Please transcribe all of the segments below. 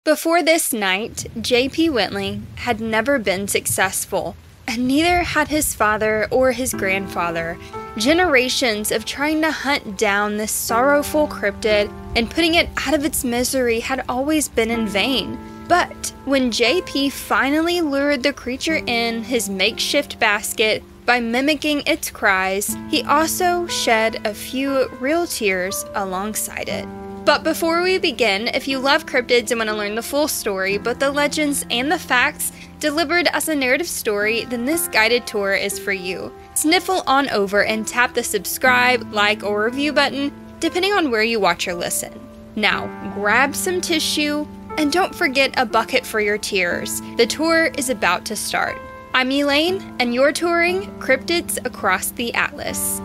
Before this night, J.P. Whitley had never been successful, and neither had his father or his grandfather. Generations of trying to hunt down this sorrowful cryptid and putting it out of its misery had always been in vain. But when J.P. finally lured the creature in his makeshift basket by mimicking its cries, he also shed a few real tears alongside it. But before we begin, if you love cryptids and want to learn the full story, both the legends and the facts delivered as a narrative story, then this guided tour is for you. Sniffle on over and tap the subscribe, like, or review button, depending on where you watch or listen. Now, grab some tissue, and don't forget a bucket for your tears. The tour is about to start. I'm Elaine, and you're touring Cryptids Across the Atlas.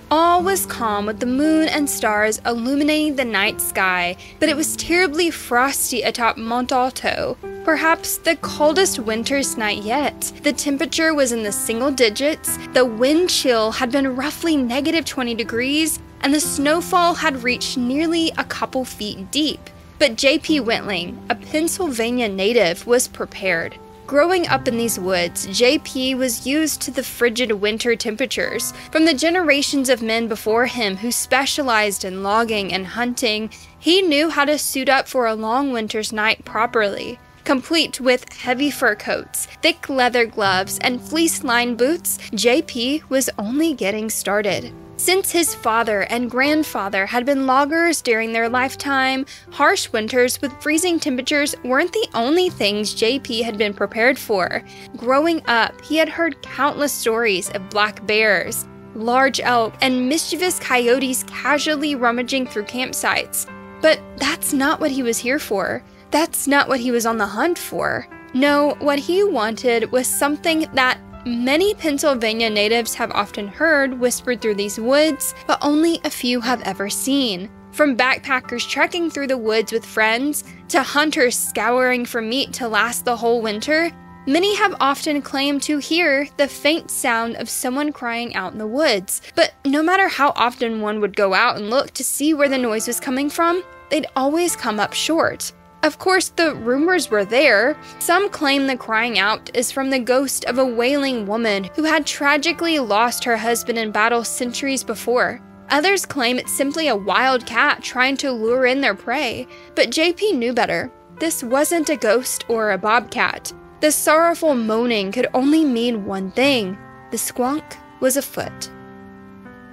All was calm with the moon and stars illuminating the night sky, but it was terribly frosty atop Mont Alto, perhaps the coldest winter's night yet. The temperature was in the single digits, the wind chill had been roughly -20 degrees, and the snowfall had reached nearly a couple feet deep. But J.P. Whitley, a Pennsylvania native, was prepared. Growing up in these woods, J.P. was used to the frigid winter temperatures. From the generations of men before him who specialized in logging and hunting, he knew how to suit up for a long winter's night properly. Complete with heavy fur coats, thick leather gloves, and fleece-lined boots, J.P. was only getting started. Since his father and grandfather had been loggers during their lifetime, harsh winters with freezing temperatures weren't the only things J.P. had been prepared for. Growing up, he had heard countless stories of black bears, large elk, and mischievous coyotes casually rummaging through campsites. But that's not what he was here for. That's not what he was on the hunt for. No, what he wanted was something that many Pennsylvania natives have often heard whispered through these woods, but only a few have ever seen. From backpackers trekking through the woods with friends, to hunters scouring for meat to last the whole winter, many have often claimed to hear the faint sound of someone crying out in the woods. But no matter how often one would go out and look to see where the noise was coming from, they'd always come up short. Of course, the rumors were there. Some claim the crying out is from the ghost of a wailing woman who had tragically lost her husband in battle centuries before. Others claim it's simply a wild cat trying to lure in their prey. But J.P. knew better. This wasn't a ghost or a bobcat. The sorrowful moaning could only mean one thing: the Sqounk was afoot.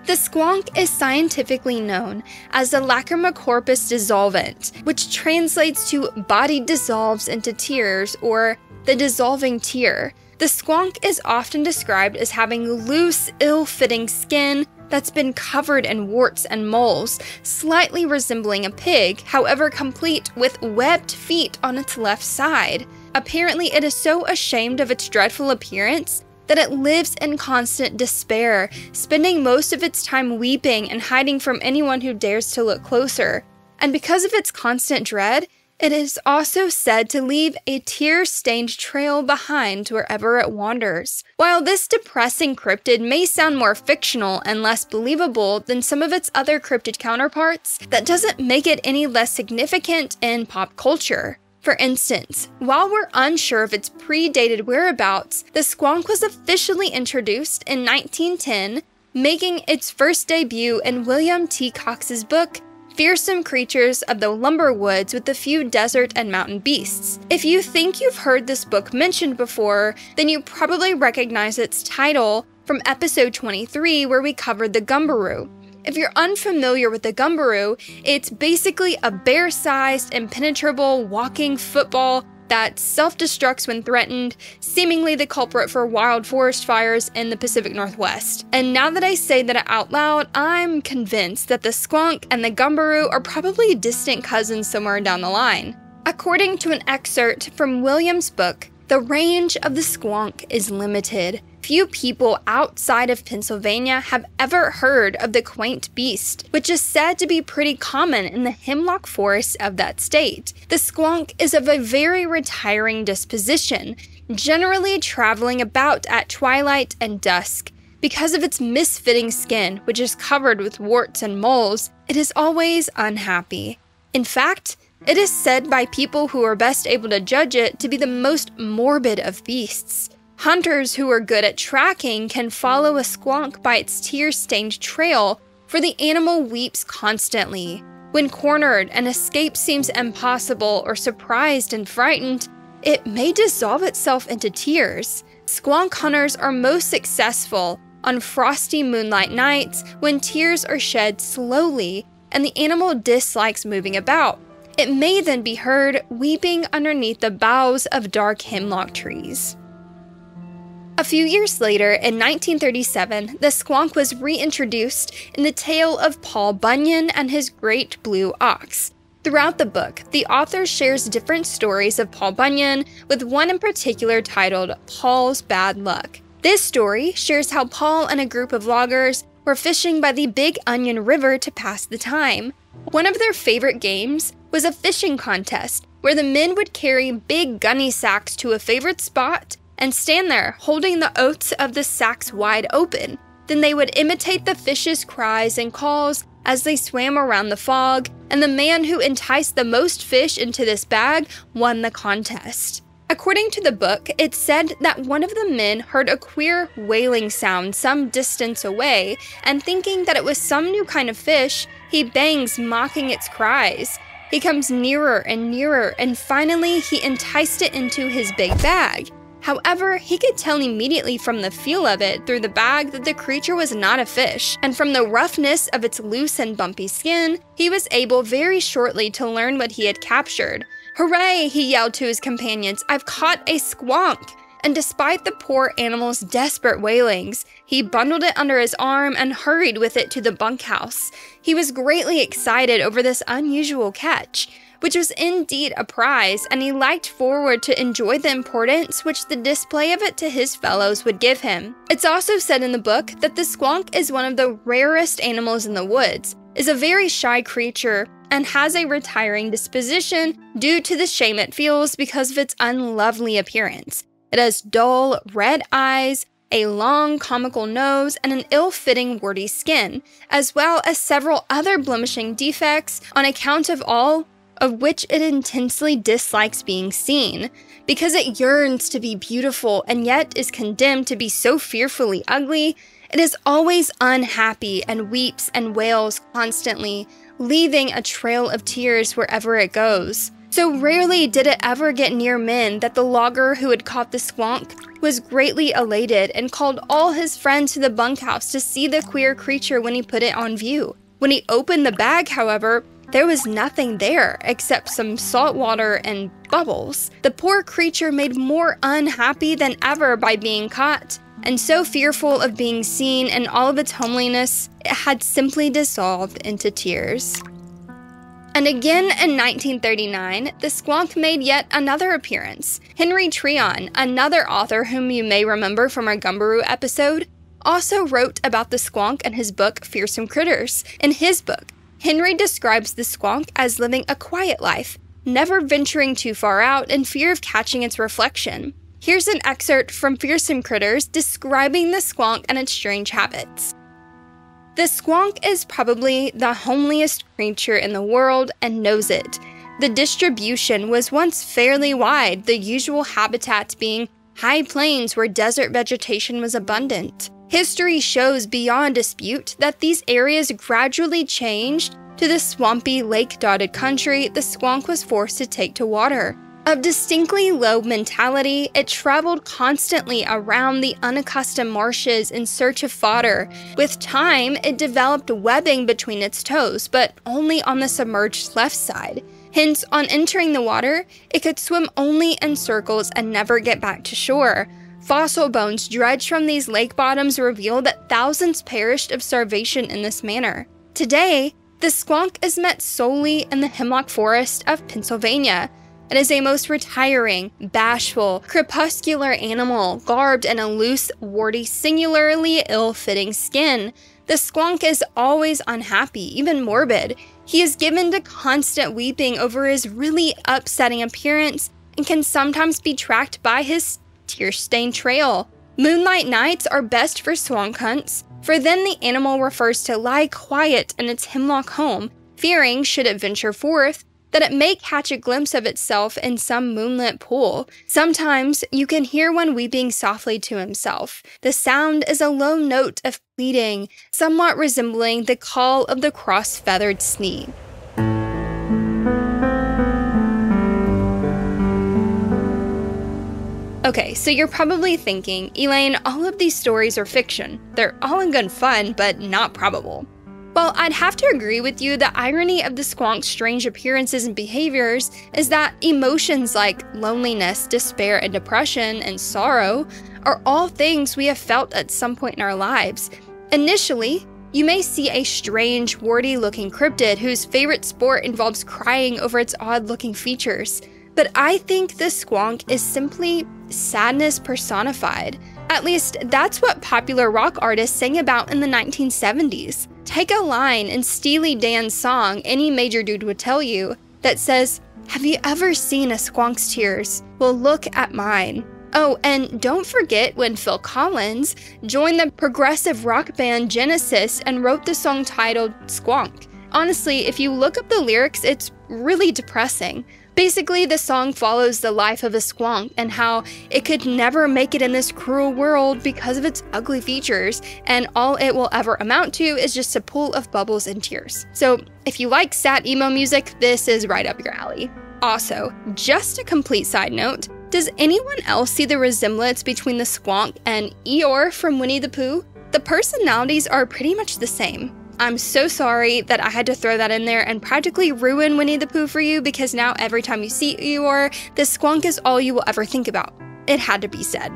The Sqounk is scientifically known as the lacrima corpus dissolvent, which translates to body dissolves into tears or the dissolving tear. The Sqounk is often described as having loose, ill-fitting skin that's been covered in warts and moles, slightly resembling a pig, however complete with webbed feet on its left side. Apparently, it is so ashamed of its dreadful appearance that it lives in constant despair, spending most of its time weeping and hiding from anyone who dares to look closer. And because of its constant dread, it is also said to leave a tear-stained trail behind wherever it wanders. While this depressing cryptid may sound more fictional and less believable than some of its other cryptid counterparts, that doesn't make it any less significant in pop culture. For instance, while we're unsure of its predated whereabouts, the Sqounk was officially introduced in 1910, making its first debut in William T. Cox's book, Fearsome Creatures of the Lumber Woods with a Few Desert and Mountain Beasts. If you think you've heard this book mentioned before, then you probably recognize its title from episode 23 where we covered the Gumberoo. If you're unfamiliar with the Gumberoo, it's basically a bear-sized, impenetrable walking football that self-destructs when threatened, seemingly the culprit for wild forest fires in the Pacific Northwest. And now that I say that out loud, I'm convinced that the Sqounk and the Gumberoo are probably distant cousins somewhere down the line. According to an excerpt from William's book, the range of the Sqounk is limited. Few people outside of Pennsylvania have ever heard of the quaint beast, which is said to be pretty common in the hemlock forests of that state. The Sqounk is of a very retiring disposition, generally traveling about at twilight and dusk. Because of its misfitting skin, which is covered with warts and moles, it is always unhappy. In fact, it is said by people who are best able to judge it to be the most morbid of beasts. Hunters who are good at tracking can follow a squonk by its tear-stained trail, for the animal weeps constantly. When cornered and escape seems impossible or surprised and frightened, it may dissolve itself into tears. Sqounk hunters are most successful on frosty moonlight nights when tears are shed slowly and the animal dislikes moving about. It may then be heard weeping underneath the boughs of dark hemlock trees. A few years later, in 1937, the squonk was reintroduced in the tale of Paul Bunyan and his great blue ox. Throughout the book, the author shares different stories of Paul Bunyan, with one in particular titled Paul's Bad Luck. This story shares how Paul and a group of loggers were fishing by the Big Onion River to pass the time. One of their favorite games was a fishing contest, where the men would carry big gunny sacks to a favorite spot and stand there holding the oats of the sacks wide open. Then they would imitate the fish's cries and calls as they swam around the fog, and the man who enticed the most fish into this bag won the contest. According to the book, it said that one of the men heard a queer wailing sound some distance away, and thinking that it was some new kind of fish, he bangs mocking its cries. He comes nearer and nearer, and finally he enticed it into his big bag. However, he could tell immediately from the feel of it through the bag that the creature was not a fish, and from the roughness of its loose and bumpy skin, he was able very shortly to learn what he had captured. "Hooray!" he yelled to his companions, "I've caught a squonk!" And despite the poor animal's desperate wailings, he bundled it under his arm and hurried with it to the bunkhouse. He was greatly excited over this unusual catch, which was indeed a prize, and he looked forward to enjoy the importance which the display of it to his fellows would give him. It's also said in the book that the squonk is one of the rarest animals in the woods, is a very shy creature, and has a retiring disposition due to the shame it feels because of its unlovely appearance. It has dull, red eyes, a long, comical nose, and an ill-fitting, warty skin, as well as several other blemishing defects, on account of all of which it intensely dislikes being seen. Because it yearns to be beautiful and yet is condemned to be so fearfully ugly, it is always unhappy and weeps and wails constantly, leaving a trail of tears wherever it goes. So rarely did it ever get near men that the logger who had caught the squonk was greatly elated and called all his friends to the bunkhouse to see the queer creature when he put it on view. When he opened the bag, however, there was nothing there except some salt water and bubbles. The poor creature made more unhappy than ever by being caught, and so fearful of being seen in all of its homeliness, it had simply dissolved into tears. And again in 1939, the squonk made yet another appearance. Henry Tryon, another author whom you may remember from our Gumbaroo episode, also wrote about the squonk in his book Fearsome Critters. In his book, Henry describes the squonk as living a quiet life, never venturing too far out in fear of catching its reflection. Here's an excerpt from Fearsome Critters describing the squonk and its strange habits. The squonk is probably the homeliest creature in the world and knows it. The distribution was once fairly wide, the usual habitat being high plains where desert vegetation was abundant. History shows beyond dispute that these areas gradually changed to the swampy, lake-dotted country the squonk was forced to take to water. Of distinctly low mentality, it traveled constantly around the unaccustomed marshes in search of fodder. With time, it developed webbing between its toes, but only on the submerged left side. Hence, on entering the water, it could swim only in circles and never get back to shore. Fossil bones dredged from these lake bottoms reveal that thousands perished of starvation in this manner. Today, the squonk is met solely in the hemlock forest of Pennsylvania. It is a most retiring, bashful, crepuscular animal, garbed in a loose, warty, singularly ill-fitting skin. The squonk is always unhappy, even morbid. He is given to constant weeping over his really upsetting appearance and can sometimes be tracked by his tear-stained trail. Moonlight nights are best for Sqounk hunts, for then the animal prefers to lie quiet in its hemlock home, fearing, should it venture forth, that it may catch a glimpse of itself in some moonlit pool. Sometimes you can hear one weeping softly to himself. The sound is a low note of pleading, somewhat resembling the call of the cross-feathered snee. Okay, so you're probably thinking, Elaine, all of these stories are fiction. They're all in good fun, but not probable. Well, I'd have to agree with you. The irony of the Sqounk's strange appearances and behaviors is that emotions like loneliness, despair, and depression, and sorrow are all things we have felt at some point in our lives. Initially, you may see a strange, warty-looking cryptid whose favorite sport involves crying over its odd-looking features. But I think the Sqounk is simply sadness personified. At least, that's what popular rock artists sang about in the 1970s. Take a line in Steely Dan's song, Any Major Dude Would Tell You, that says, "Have you ever seen a Sqounk's tears? Well, look at mine." Oh, and don't forget when Phil Collins joined the progressive rock band Genesis and wrote the song titled Sqounk. Honestly, if you look up the lyrics, it's really depressing. Basically, the song follows the life of a Sqounk and how it could never make it in this cruel world because of its ugly features, and all it will ever amount to is just a pool of bubbles and tears. So, if you like sad emo music, this is right up your alley. Also, just a complete side note, does anyone else see the resemblance between the Sqounk and Eeyore from Winnie the Pooh? The personalities are pretty much the same. I'm so sorry that I had to throw that in there and practically ruin Winnie the Pooh for you, because now every time you see Eeyore, the Sqounk is all you will ever think about. It had to be said.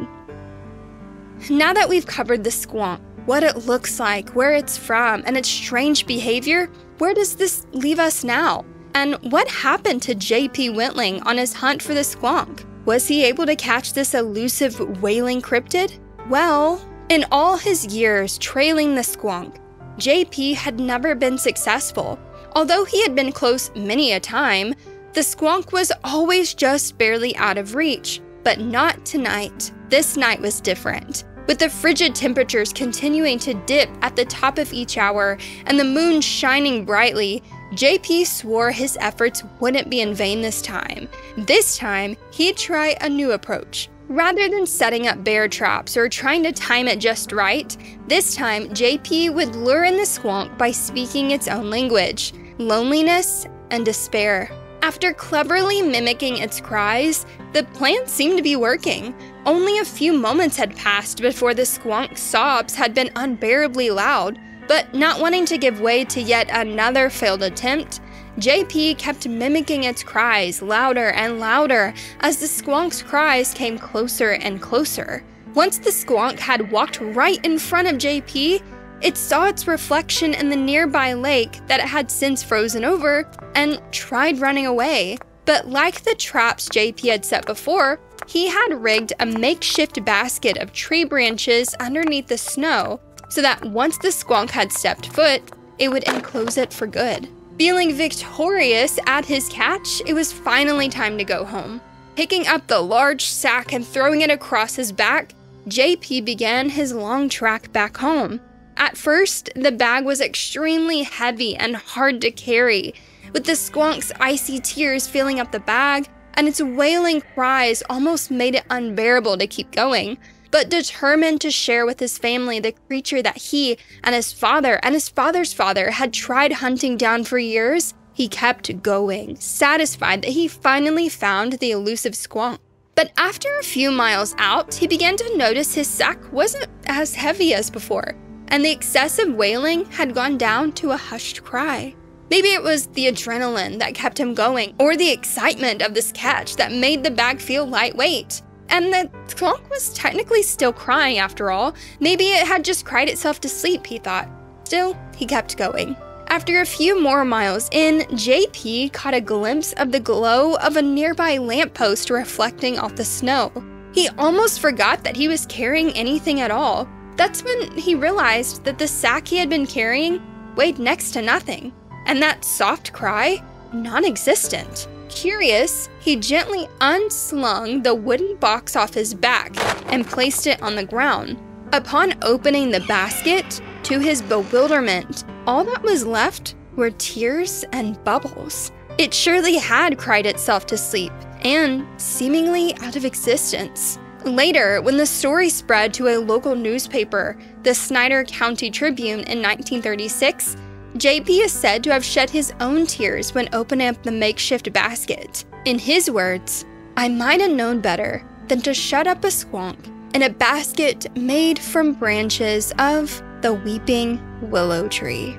Now that we've covered the Sqounk, what it looks like, where it's from, and its strange behavior, where does this leave us now? And what happened to J.P. Wentling on his hunt for the Sqounk? Was he able to catch this elusive wailing cryptid? Well, in all his years trailing the Sqounk, J.P. had never been successful. Although he had been close many a time, the Sqounk was always just barely out of reach. But not tonight. This night was different. With the frigid temperatures continuing to dip at the top of each hour and the moon shining brightly, J.P. swore his efforts wouldn't be in vain this time. This time, he'd try a new approach. Rather than setting up bear traps or trying to time it just right, this time JP would lure in the Sqounk by speaking its own language, loneliness and despair. After cleverly mimicking its cries, the plan seemed to be working. Only a few moments had passed before the Sqounk's sobs had been unbearably loud, but not wanting to give way to yet another failed attempt, JP kept mimicking its cries louder and louder as the Sqounk's cries came closer and closer. Once the Sqounk had walked right in front of JP, it saw its reflection in the nearby lake that it had since frozen over and tried running away. But like the traps JP had set before, he had rigged a makeshift basket of tree branches underneath the snow so that once the Sqounk had stepped foot, it would enclose it for good. Feeling victorious at his catch, it was finally time to go home. Picking up the large sack and throwing it across his back, JP began his long trek back home. At first, the bag was extremely heavy and hard to carry, with the Sqounk's icy tears filling up the bag, and its wailing cries almost made it unbearable to keep going. But determined to share with his family the creature that he and his father's father had tried hunting down for years, he kept going, satisfied that he finally found the elusive Sqounk. But after a few miles out, he began to notice his sack wasn't as heavy as before, and the excessive wailing had gone down to a hushed cry. Maybe it was the adrenaline that kept him going, or the excitement of this catch that made the bag feel lightweight. And the Sqounk was technically still crying after all. Maybe it had just cried itself to sleep, he thought. Still, he kept going. After a few more miles in, JP caught a glimpse of the glow of a nearby lamppost reflecting off the snow. He almost forgot that he was carrying anything at all. That's when he realized that the sack he had been carrying weighed next to nothing, and that soft cry, non-existent. Curious, he gently unslung the wooden box off his back and placed it on the ground. Upon opening the basket, to his bewilderment, all that was left were tears and bubbles. It surely had cried itself to sleep, and seemingly out of existence. Later, when the story spread to a local newspaper, the Snyder County Tribune in 1936, JP is said to have shed his own tears when opening up the makeshift basket. In his words, "I might have known better than to shut up a squonk in a basket made from branches of the weeping willow tree."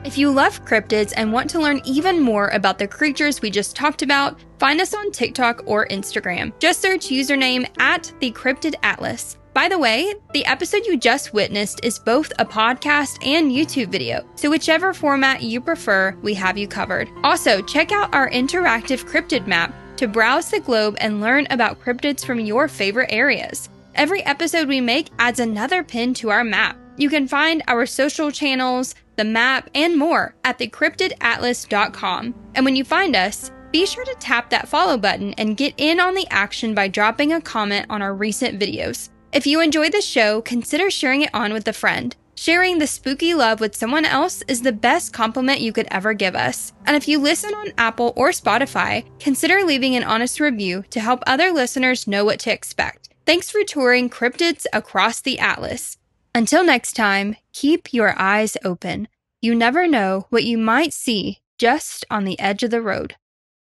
If you love cryptids and want to learn even more about the creatures we just talked about, find us on TikTok or Instagram. Just search username @TheCryptidAtlas. By the way, the episode you just witnessed is both a podcast and YouTube video, so whichever format you prefer, we have you covered. Also, check out our interactive cryptid map to browse the globe and learn about cryptids from your favorite areas. Every episode we make adds another pin to our map. You can find our social channels, the map, and more at thecryptidatlas.com. And when you find us, be sure to tap that follow button and get in on the action by dropping a comment on our recent videos. If you enjoy the show, consider sharing it on with a friend. Sharing the spooky love with someone else is the best compliment you could ever give us. And if you listen on Apple or Spotify, consider leaving an honest review to help other listeners know what to expect. Thanks for touring cryptids across the Atlas. Until next time, keep your eyes open. You never know what you might see just on the edge of the road.